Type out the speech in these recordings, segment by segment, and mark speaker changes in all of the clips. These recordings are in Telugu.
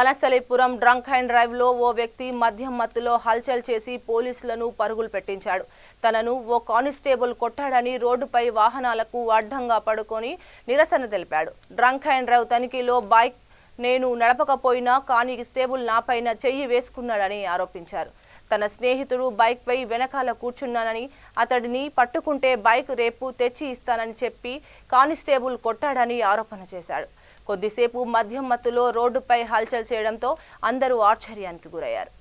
Speaker 1: వనస్థలిపురం డ్రంక్ అండ్ డ్రైవ్ లో ఓ వ్యక్తి మద్యం మత్తులో హల్చల్ చేసి పోలీసులను పరుగులు పెట్టించాడు. తనను ఓ కానిస్టేబుల్ కొట్టాడని రోడ్డుపై వాహనాలకు అడ్డంగా పడుకొని నిరసన తెలిపాడు. డ్రంక్ అండ్ డ్రైవ్ తనిఖీలో బైక్ నేను నడపకపోయినా కానిస్టేబుల్ నాపైన చెయ్యి వేసుకున్నాడని ఆరోపించారు. తన స్నేహితుడు బైక్ పై వెనకాల కూర్చున్నానని, అతడిని పట్టుకుంటే బైక్ రేపు తెచ్చి ఇస్తానని చెప్పి కానిస్టేబుల్ కొట్టాడని ఆరోపణ చేశాడు. కొద్దిసేపు మద్యం మత్తులో రోడ్డుపై హల్చల్ చేయడంతో అందరూ ఆశ్చర్యానికి గురయ్యారు.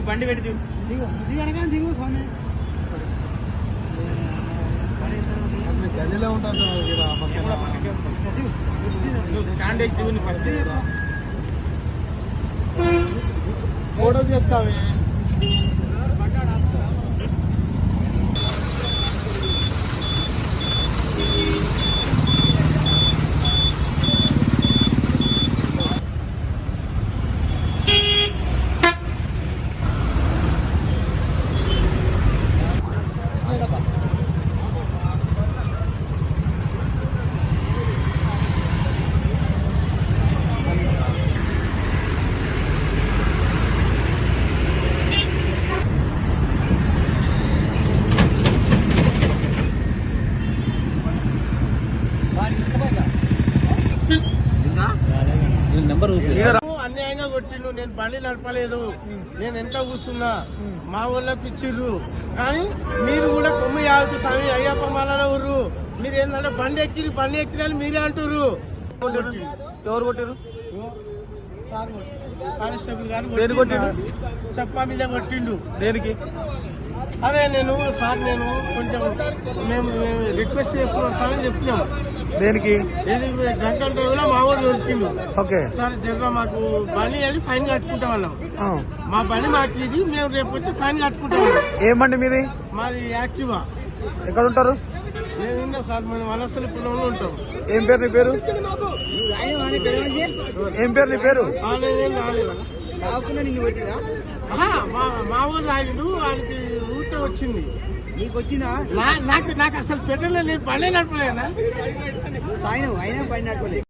Speaker 2: బండి పెట్టి
Speaker 3: గల్లీలో ఉంటాను
Speaker 2: స్టాండ్ వేసి దిగు. ఫస్ట్
Speaker 3: ఫోటో తీస్తావే. అన్యాయంగా కొట్టిండు. నేను బండి నడపలేదు, నేను ఎంత కూర్చున్నా, మా వాళ్ళకి ఇచ్చిర్రు. కానీ మీరు కూడా కొమ్మి ఆగుతూ స్వామి అయ్యప్ప మాలలో ఉర్రు. మీరు ఏంటంటే బండి ఎక్కిరి అని మీరే అంటారు.
Speaker 2: ఎవరు కొట్టారు?
Speaker 3: కానిస్టేబుల్ గారు చెప్పా మీద కొట్టిండు.
Speaker 2: దేనికి?
Speaker 3: అరే నేను కొంచెం మేము రిక్వెస్ట్ చేస్తున్నాం సార్ అని చెప్తున్నాం.
Speaker 2: దేనికి?
Speaker 3: ఏది డ్రంక్ అండ్ డ్రైవ్ లో మా ఊరు దొరికిండు.
Speaker 2: ఓకే
Speaker 3: సార్ జర మాకు బండి అని ఫైన్ కట్టుకుంటాం అన్నాం. మా బండి మాకు ఇది, మేము రేపు వచ్చి ఫైన్ కట్టుకుంటాం.
Speaker 2: ఏం బండి మీది?
Speaker 3: మాది యాక్టివా.
Speaker 2: ఎక్కడ ఉంటారు?
Speaker 3: నేను ఉన్నా సార్, మేము వనస్థలిపురంలో ఉంటాం.
Speaker 2: ఏం పేరు నీ పేరు? ఏం పేరు నీ పేరు?
Speaker 3: మా ఊరు రాయుడు వాడికి ఊరికే వచ్చింది.
Speaker 4: నీకు వచ్చిందా?
Speaker 3: నాకు అసలు పెట్టలేదు, నేను బండి నడపలేనా.
Speaker 4: పైన నడపలేదు.